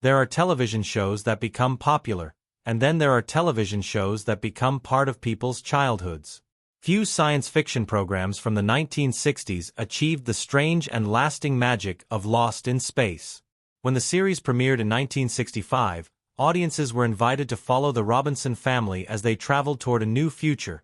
There are television shows that become popular, and then there are television shows that become part of people's childhoods. Few science fiction programs from the 1960s achieved the strange and lasting magic of Lost in Space. When the series premiered in 1965, audiences were invited to follow the Robinson family as they traveled toward a new future,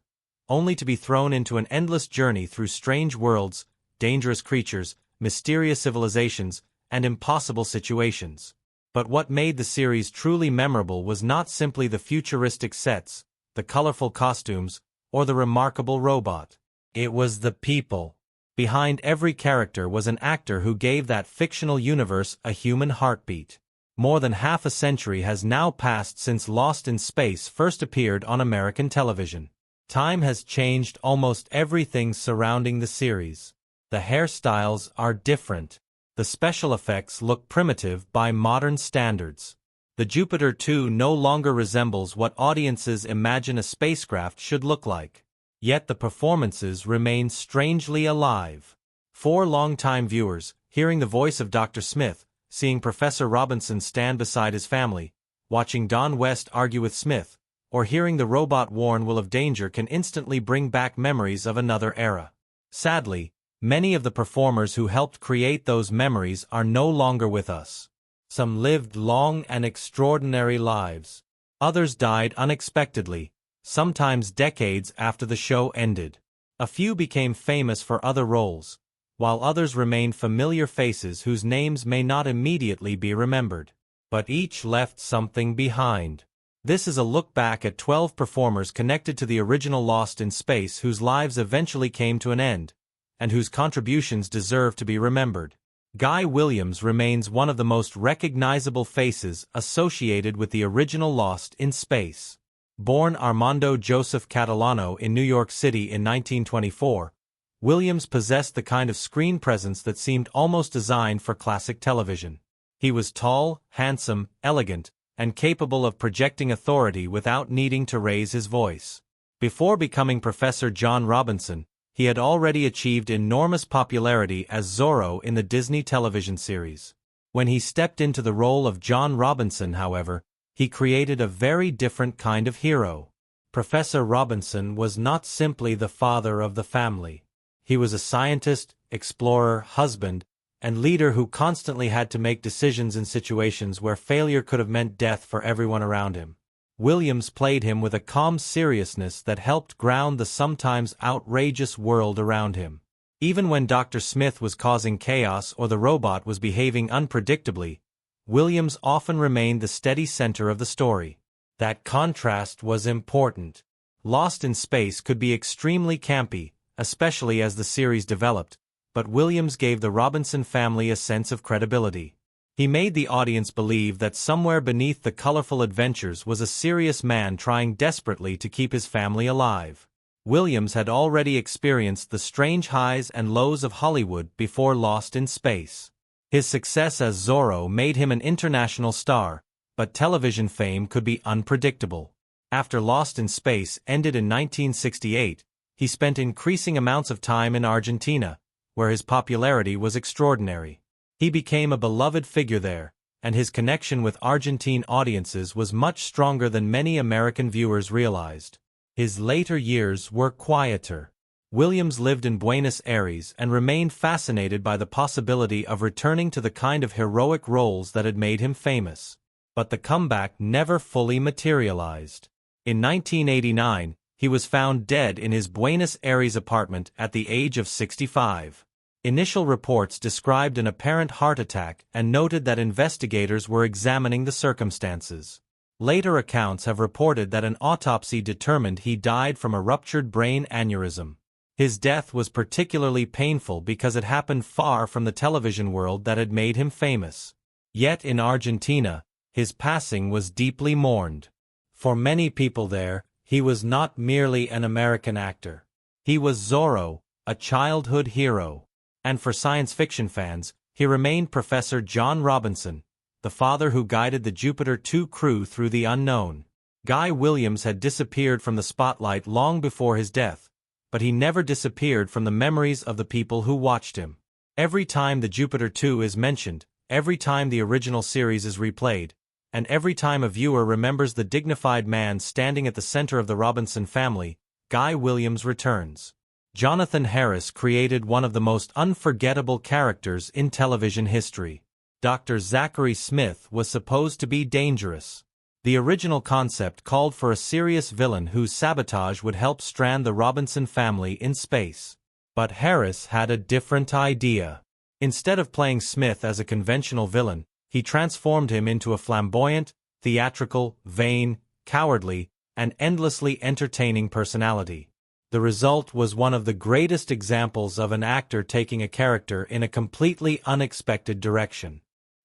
only to be thrown into an endless journey through strange worlds, dangerous creatures, mysterious civilizations, and impossible situations. But what made the series truly memorable was not simply the futuristic sets, the colorful costumes, or the remarkable robot. It was the people. Behind every character was an actor who gave that fictional universe a human heartbeat. More than half a century has now passed since Lost in Space first appeared on American television. Time has changed almost everything surrounding the series. The hairstyles are different. The special effects look primitive by modern standards. The Jupiter 2 no longer resembles what audiences imagine a spacecraft should look like. Yet the performances remain strangely alive. For longtime viewers, hearing the voice of Dr. Smith, seeing Professor Robinson stand beside his family, watching Don West argue with Smith, or hearing the robot warn Will of danger can instantly bring back memories of another era. Sadly, many of the performers who helped create those memories are no longer with us. Some lived long and extraordinary lives. Others died unexpectedly, sometimes decades after the show ended. A few became famous for other roles, while others remained familiar faces whose names may not immediately be remembered. But each left something behind. This is a look back at 12 performers connected to the original Lost in Space whose lives eventually came to an end, and whose contributions deserve to be remembered. Guy Williams remains one of the most recognizable faces associated with the original Lost in Space. Born Armando Joseph Catalano in New York City in 1924, Williams possessed the kind of screen presence that seemed almost designed for classic television. He was tall, handsome, elegant, and capable of projecting authority without needing to raise his voice. Before becoming Professor John Robinson, he had already achieved enormous popularity as Zorro in the Disney television series. When he stepped into the role of John Robinson, however, he created a very different kind of hero. Professor Robinson was not simply the father of the family. He was a scientist, explorer, husband, and leader who constantly had to make decisions in situations where failure could have meant death for everyone around him. Williams played him with a calm seriousness that helped ground the sometimes outrageous world around him. Even when Dr. Smith was causing chaos or the robot was behaving unpredictably, Williams often remained the steady center of the story. That contrast was important. Lost in Space could be extremely campy, especially as the series developed, but Williams gave the Robinson family a sense of credibility. He made the audience believe that somewhere beneath the colorful adventures was a serious man trying desperately to keep his family alive. Williams had already experienced the strange highs and lows of Hollywood before Lost in Space. His success as Zorro made him an international star, but television fame could be unpredictable. After Lost in Space ended in 1968, he spent increasing amounts of time in Argentina, where his popularity was extraordinary. He became a beloved figure there, and his connection with Argentine audiences was much stronger than many American viewers realized. His later years were quieter. Williams lived in Buenos Aires and remained fascinated by the possibility of returning to the kind of heroic roles that had made him famous. But the comeback never fully materialized. In 1989, he was found dead in his Buenos Aires apartment at the age of 65. Initial reports described an apparent heart attack and noted that investigators were examining the circumstances. Later accounts have reported that an autopsy determined he died from a ruptured brain aneurysm. His death was particularly painful because it happened far from the television world that had made him famous. Yet in Argentina, his passing was deeply mourned. For many people there, he was not merely an American actor. He was Zorro, a childhood hero. And for science fiction fans, he remained Professor John Robinson, the father who guided the Jupiter 2 crew through the unknown. Guy Williams had disappeared from the spotlight long before his death, but he never disappeared from the memories of the people who watched him. Every time the Jupiter 2 is mentioned, every time the original series is replayed, and every time a viewer remembers the dignified man standing at the center of the Robinson family, Guy Williams returns. Jonathan Harris created one of the most unforgettable characters in television history. Dr. Zachary Smith was supposed to be dangerous. The original concept called for a serious villain whose sabotage would help strand the Robinson family in space. But Harris had a different idea. Instead of playing Smith as a conventional villain, he transformed him into a flamboyant, theatrical, vain, cowardly, and endlessly entertaining personality. The result was one of the greatest examples of an actor taking a character in a completely unexpected direction.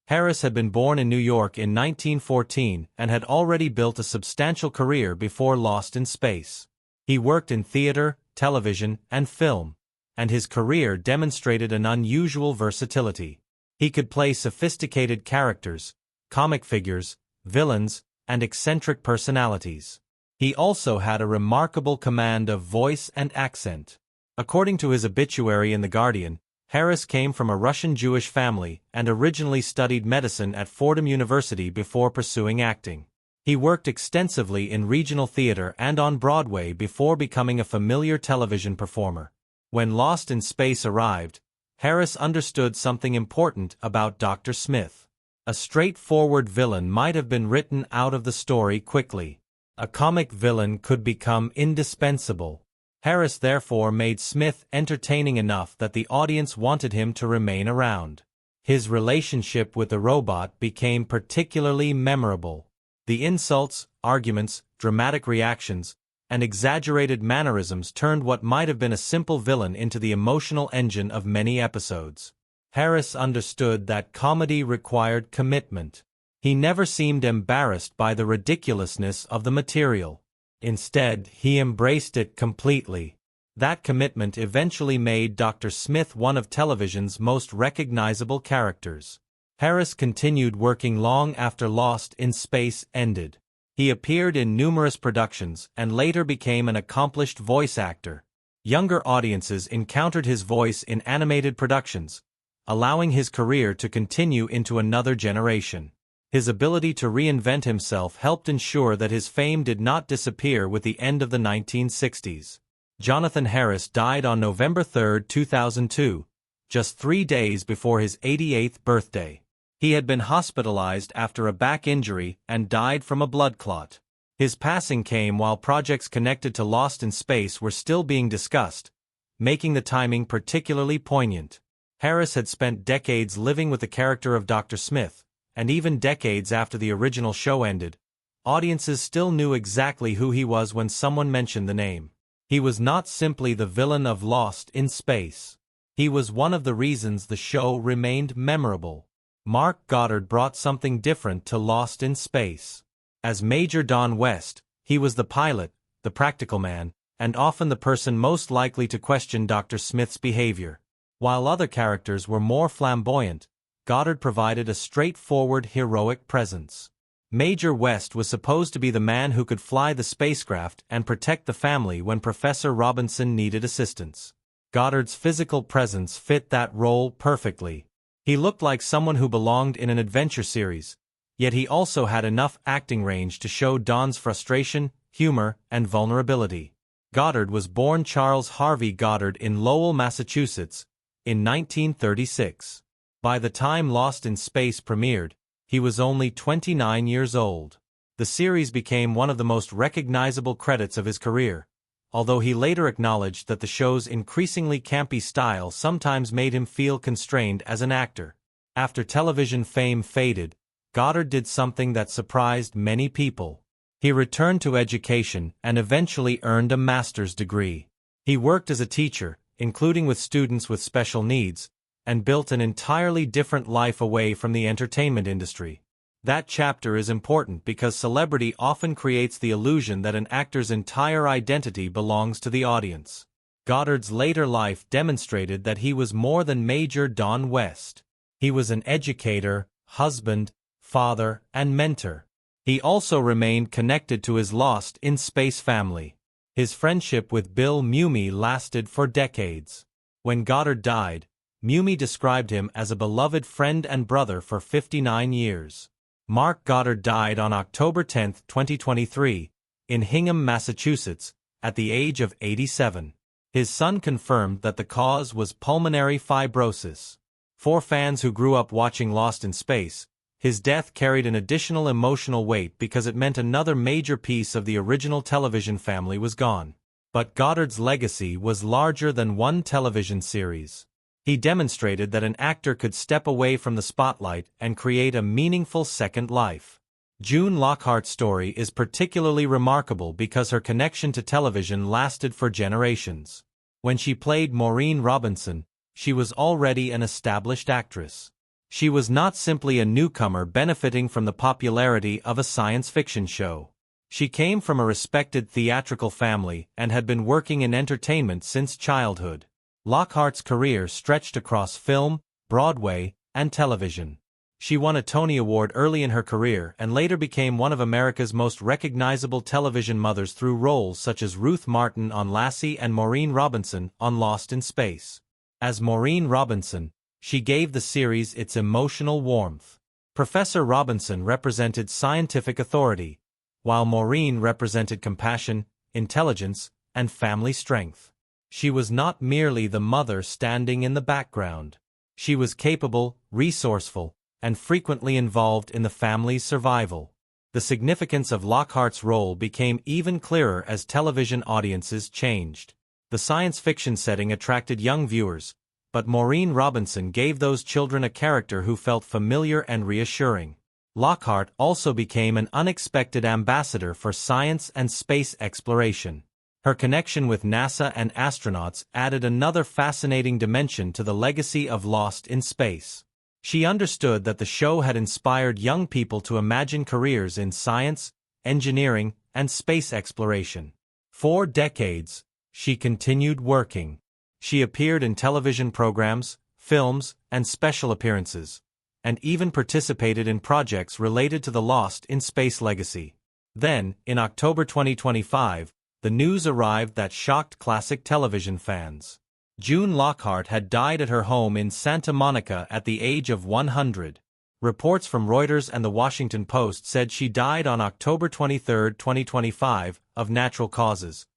Harris had been born in New York in 1914 and had already built a substantial career before Lost in Space. He worked in theater, television, and film, and his career demonstrated an unusual versatility. He could play sophisticated characters, comic figures, villains, and eccentric personalities. He also had a remarkable command of voice and accent. According to his obituary in The Guardian, Harris came from a Russian Jewish family and originally studied medicine at Fordham University before pursuing acting. He worked extensively in regional theater and on Broadway before becoming a familiar television performer. When Lost in Space arrived, Harris understood something important about Dr. Smith. A straightforward villain might have been written out of the story quickly. A comic villain could become indispensable. Harris therefore made Smith entertaining enough that the audience wanted him to remain around. His relationship with the robot became particularly memorable. The insults, arguments, dramatic reactions, and exaggerated mannerisms turned what might have been a simple villain into the emotional engine of many episodes. Harris understood that comedy required commitment. He never seemed embarrassed by the ridiculousness of the material. Instead, he embraced it completely. That commitment eventually made Dr. Smith one of television's most recognizable characters. Harris continued working long after Lost in Space ended. He appeared in numerous productions and later became an accomplished voice actor. Younger audiences encountered his voice in animated productions, allowing his career to continue into another generation. His ability to reinvent himself helped ensure that his fame did not disappear with the end of the 1960s. Jonathan Harris died on November 3, 2002, just 3 days before his 88th birthday. He had been hospitalized after a back injury and died from a blood clot. His passing came while projects connected to Lost in Space were still being discussed, making the timing particularly poignant. Harris had spent decades living with the character of Dr. Smith, and even decades after the original show ended, audiences still knew exactly who he was when someone mentioned the name. He was not simply the villain of Lost in Space. He was one of the reasons the show remained memorable. Mark Goddard brought something different to Lost in Space. As Major Don West, he was the pilot, the practical man, and often the person most likely to question Dr. Smith's behavior. While other characters were more flamboyant, Goddard provided a straightforward, heroic presence. Major West was supposed to be the man who could fly the spacecraft and protect the family when Professor Robinson needed assistance. Goddard's physical presence fit that role perfectly. He looked like someone who belonged in an adventure series, yet he also had enough acting range to show Don's frustration, humor, and vulnerability. Goddard was born Charles Harvey Goddard in Lowell, Massachusetts, in 1936. By the time Lost in Space premiered, he was only 29 years old. The series became one of the most recognizable credits of his career, although he later acknowledged that the show's increasingly campy style sometimes made him feel constrained as an actor. After television fame faded, Goddard did something that surprised many people. He returned to education and eventually earned a master's degree. He worked as a teacher, including with students with special needs, and built an entirely different life away from the entertainment industry. That chapter is important because celebrity often creates the illusion that an actor's entire identity belongs to the audience. Goddard's later life demonstrated that he was more than Major Don West. He was an educator, husband, father, and mentor. He also remained connected to his Lost in Space family. His friendship with Bill Mumy lasted for decades. When Goddard died, Mumi described him as a beloved friend and brother for 59 years. Mark Goddard died on October 10, 2023, in Hingham, Massachusetts, at the age of 87. His son confirmed that the cause was pulmonary fibrosis. For fans who grew up watching Lost in Space, his death carried an additional emotional weight because it meant another major piece of the original television family was gone. But Goddard's legacy was larger than one television series. He demonstrated that an actor could step away from the spotlight and create a meaningful second life. June Lockhart's story is particularly remarkable because her connection to television lasted for generations. When she played Maureen Robinson, she was already an established actress. She was not simply a newcomer benefiting from the popularity of a science fiction show. She came from a respected theatrical family and had been working in entertainment since childhood. Lockhart's career stretched across film, Broadway, and television. She won a Tony Award early in her career and later became one of America's most recognizable television mothers through roles such as Ruth Martin on Lassie and Maureen Robinson on Lost in Space. As Maureen Robinson, she gave the series its emotional warmth. Professor Robinson represented scientific authority, while Maureen represented compassion, intelligence, and family strength. She was not merely the mother standing in the background. She was capable, resourceful, and frequently involved in the family's survival. The significance of Lockhart's role became even clearer as television audiences changed. The science fiction setting attracted young viewers, but Maureen Robinson gave those children a character who felt familiar and reassuring. Lockhart also became an unexpected ambassador for science and space exploration. Her connection with NASA and astronauts added another fascinating dimension to the legacy of Lost in Space. She understood that the show had inspired young people to imagine careers in science, engineering, and space exploration. For decades, she continued working. She appeared in television programs, films, and special appearances, and even participated in projects related to the Lost in Space legacy. Then, in October 2025, the news arrived that shocked classic television fans. June Lockhart had died at her home in Santa Monica at the age of 100. Reports from Reuters and The Washington Post said she died on October 23, 2025, of natural causes,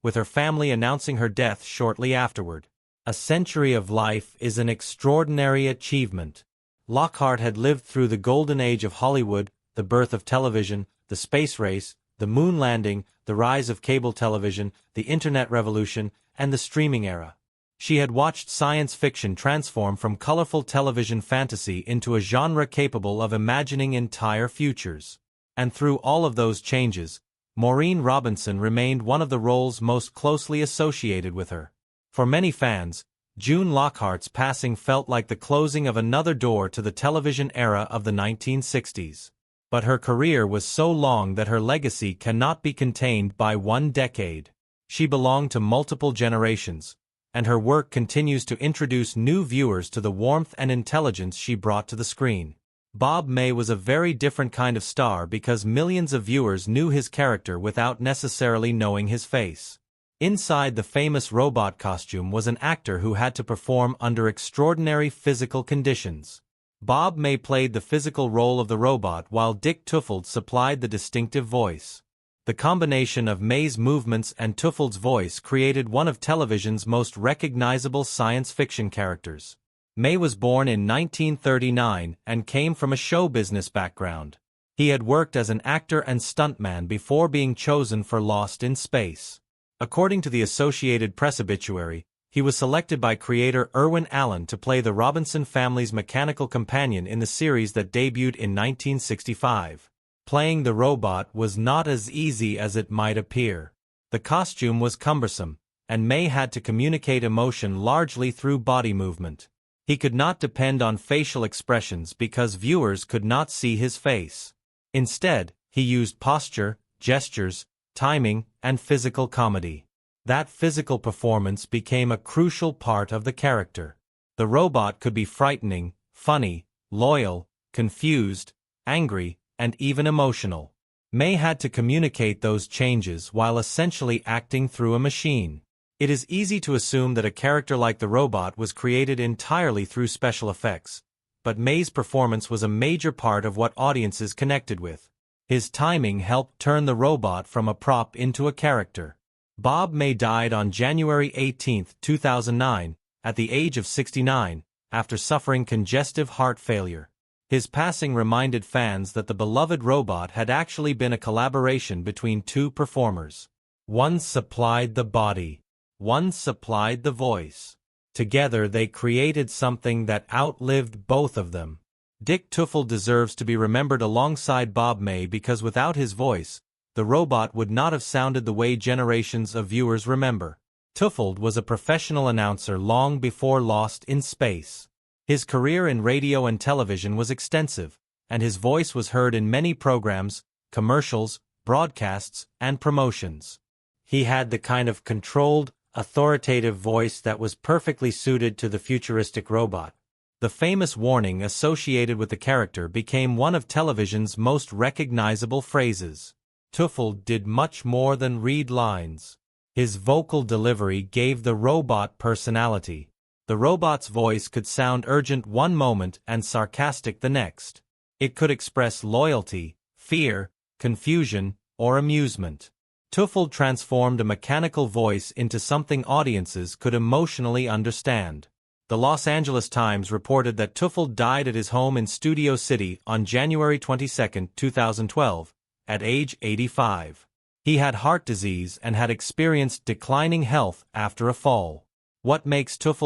with her family announcing her death shortly afterward. A century of life is an extraordinary achievement. Lockhart had lived through the golden age of Hollywood, the birth of television, the space race, the moon landing, the rise of cable television, the internet revolution, and the streaming era. She had watched science fiction transform from colorful television fantasy into a genre capable of imagining entire futures. And through all of those changes, Maureen Robinson remained one of the roles most closely associated with her. For many fans, June Lockhart's passing felt like the closing of another door to the television era of the 1960s. But her career was so long that her legacy cannot be contained by one decade. She belonged to multiple generations, and her work continues to introduce new viewers to the warmth and intelligence she brought to the screen. Bob May was a very different kind of star because millions of viewers knew his character without necessarily knowing his face. Inside the famous robot costume was an actor who had to perform under extraordinary physical conditions. Bob May played the physical role of the robot while Dick Tufeld supplied the distinctive voice. The combination of May's movements and Tufeld's voice created one of television's most recognizable science fiction characters. May was born in 1939 and came from a show business background. He had worked as an actor and stuntman before being chosen for Lost in Space. According to the Associated Press obituary, he was selected by creator Irwin Allen to play the Robinson family's mechanical companion in the series that debuted in 1965. Playing the robot was not as easy as it might appear. The costume was cumbersome, and May had to communicate emotion largely through body movement. He could not depend on facial expressions because viewers could not see his face. Instead, he used posture, gestures, timing, and physical comedy. That physical performance became a crucial part of the character. The robot could be frightening, funny, loyal, confused, angry, and even emotional. May had to communicate those changes while essentially acting through a machine. It is easy to assume that a character like the robot was created entirely through special effects, but May's performance was a major part of what audiences connected with. His timing helped turn the robot from a prop into a character. Bob May died on January 18, 2009, at the age of 69, after suffering congestive heart failure. His passing reminded fans that the beloved robot had actually been a collaboration between two performers. One supplied the body. One supplied the voice. Together they created something that outlived both of them. Dick Tufeld deserves to be remembered alongside Bob May because without his voice, the robot would not have sounded the way generations of viewers remember. Tufeld was a professional announcer long before Lost in Space. His career in radio and television was extensive, and his voice was heard in many programs, commercials, broadcasts, and promotions. He had the kind of controlled, authoritative voice that was perfectly suited to the futuristic robot. The famous warning associated with the character became one of television's most recognizable phrases. Tufeld did much more than read lines. His vocal delivery gave the robot personality. The robot's voice could sound urgent one moment and sarcastic the next. It could express loyalty, fear, confusion, or amusement. Tufeld transformed a mechanical voice into something audiences could emotionally understand. The Los Angeles Times reported that Tufeld died at his home in Studio City on January 22, 2012, at age 85. He had heart disease and had experienced declining health after a fall. What makes Tufeld